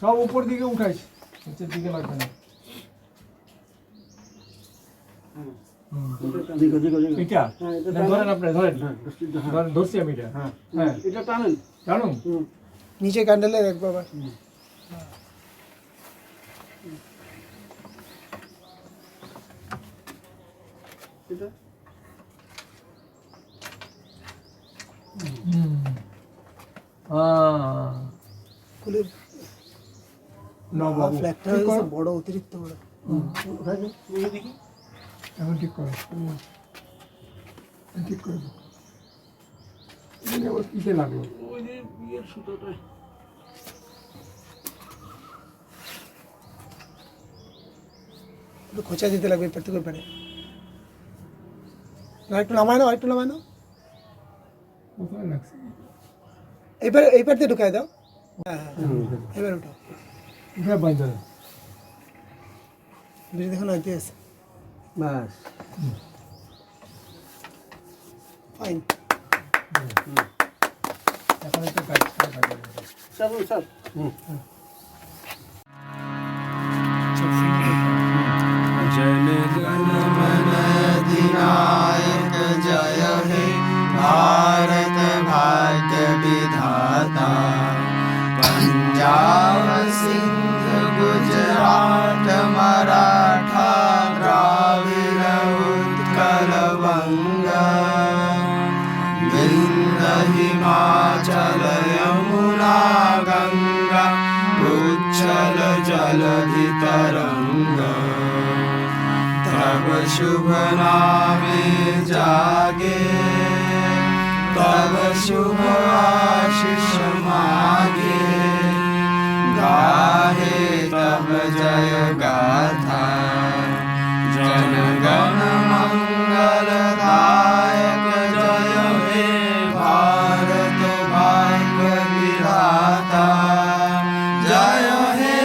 সব উপর দিকে উঠাইস, নিচের দিকে লাগবে না। এটা ধরেন, আপনি ধরেন, ধরছি আমি এটা। হ্যাঁ, এটা টানেন, টানুন নিচে ক্যান্ডেলে রাখবো আবার। খুলে ফ্ল্যাটটা বড়, অতিরিক্ত বড়। এখন ঠিক করো, ঠিক করে আবার কিসে লাগলো? ওই যে বিয়ের সুতোটা। খোঁচা দিতে লাগবে এপার থেকে পারে না, একটু নামায় নাও, একটু নামায় নাও। কোথায় লাগছে? এইবার দিয়ে ঢুকাই দাও। হ্যাঁ হ্যাঁ, এবার উঠো। বেশি দেখো না, আছে বাস ফাইন। এখন একটু কাজ স্যার স্যার जन गण मन अधिनायक जय हे भारत भाग्य विधाता। पंजाब सिंध गुजरात मराठा द्राविड़ उत्कल बंगा। विंध्य हिमाचल यमुना गंगा उच्छल जलधि तरंगा। तब शुभ नामे जागे तब शुभ आशीष मागे। गाहे तब जय गाथा जन गण मंगल दायक जय हे भारत भाग्य विधाता। जय हे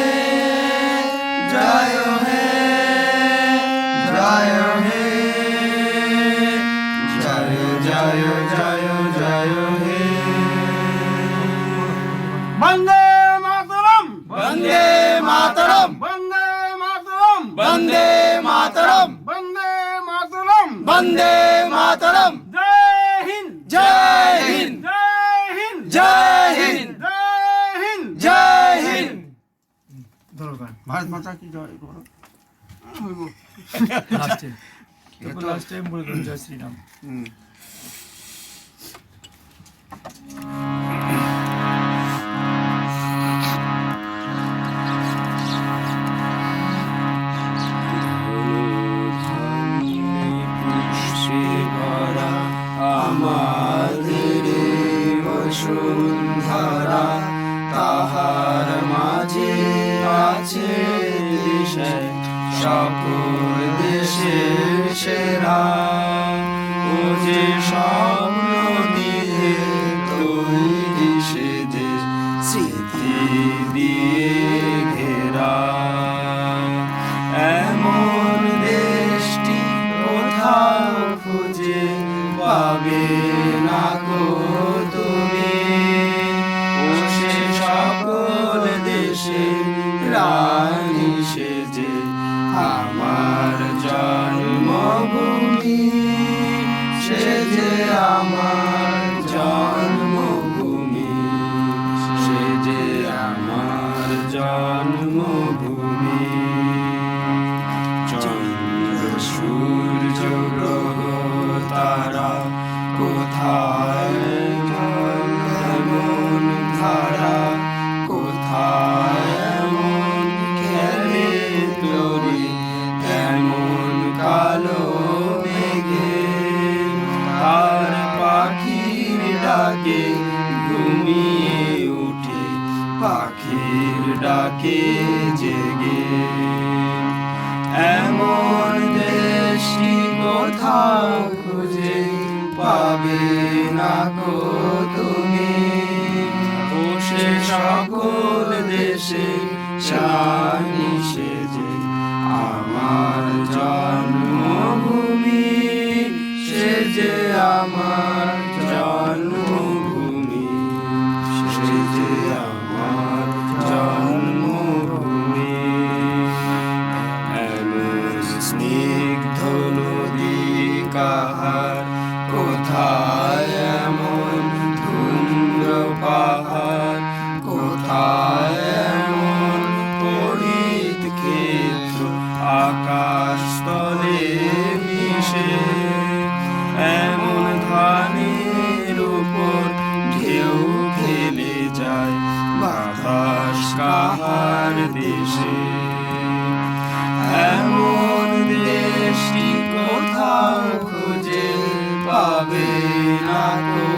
जय हे जय हे जय जय जय जय हे। वंदे मातरम, वंदे मातरम वंदे मातरम, वंदे मातरम वंदे मातरम, वंदे मातरम। जय हिंद, जय हिंद जय हिंद, जय हिंद जय हिंद, जय हिंद। भारत माता की जय करो। লাস্ট টাইম বলে দিন জয় শ্রীরাম। পুষ্পে ভরা আমাদের বসুন্ধরা। তাহার মাঝে আছে দেশে সকল দেশের সেরা। ও যে স্বপ্ন দিয়ে তৈরি সে দেশ স্মৃতি দিয়ে ঘেরা। এমন দেশটি কোথাও খুঁজে পাবে না কো তুমি। ও সে সকল দেশে রানী সেজে আমার জন্মভূমি। সেজে আমার জন্মভূমি। সেজে আমার জন্মভূমি। চন্দ্র সূর্য গ্রহ তারা কোথায় এমন ধারা। কোথায় এমন খেলে তোরে এমন কালো মেঘে। তার পাখির ডাকে ঘুমিয়ে উঠে পাখির ডাকে জেগে। এমন দেশটি কোথাও খুঁজে পাবে না কো তুমি। ও সে সকল দেশে রানী সেজে আমার জন্মভূমি। সেজে আমার জন্মভূমি। কাহার দেশে এমন দেশটি কোথাও খুঁজে পাবে না গো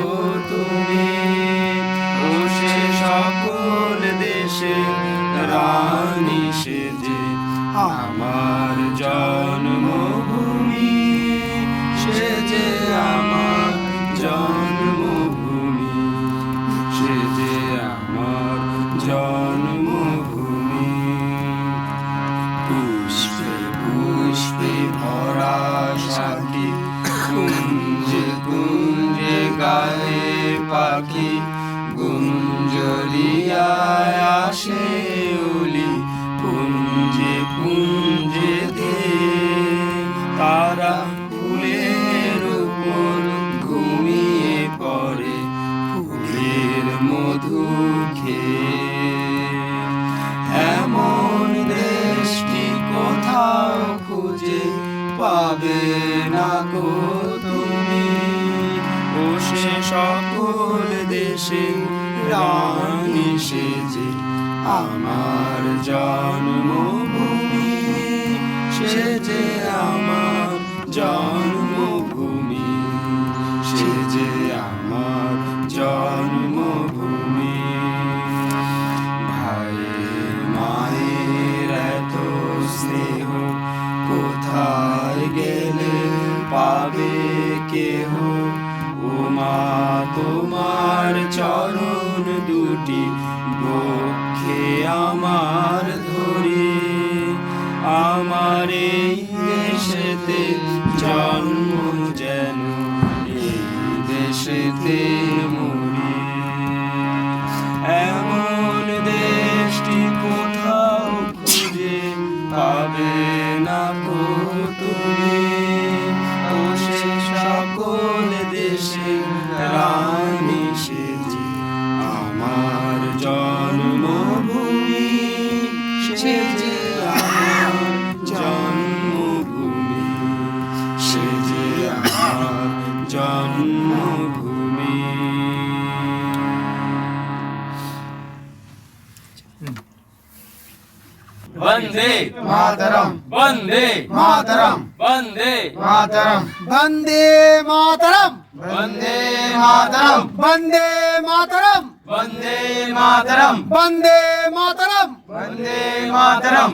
তুমি ও সে সকল দেশে রানী সেজে আমার জন্মভূমি সে যে আমার জন্মভূমি সে যে আমার জন্মভূমি পুষ্পে পুষ্পে ভরা সাথী কুঞ্জে কুঞ্জে গায়ে পাখি গুঞ্জরিয়ায় আসে ওলি পুঞ্জে পুঞ্জে দে তারা ফুলের উপর ঘুমিয়ে পড়ে ফুলের মধু খেয়ে এমন দেশটি কোথাও খুঁজে পাবে না গো তুমি ও সে সকল দেশে রানী সেজে আমার জন্মভূমি সে যে আমার জন্মভূমি সে যে আমার জন্মভূমি ভাই মায়ের এত স্নেহ কোথায় গেলে পাবে কেহ ও মা তোমার চরণ দুটি বক্ষে আমার ধরে আমার এই দেশেতে জন্ম যেন এই দেশেতে মরি এমন দেশটি কোথাও খুঁজে পাবে না গো তুমি ও সে সকল দেশে রানী সেজে আমার জন্মভূমি সে যে আমার জন্মভূমি সে যে আমার জন্মভূমি वंदे मातरम वंदे मातरम वंदे मातरम বন্দে মাতরম वंदे मातरम বন্দে মাতরম वंदे मातरम বন্দে মাতরম वंदे मातरम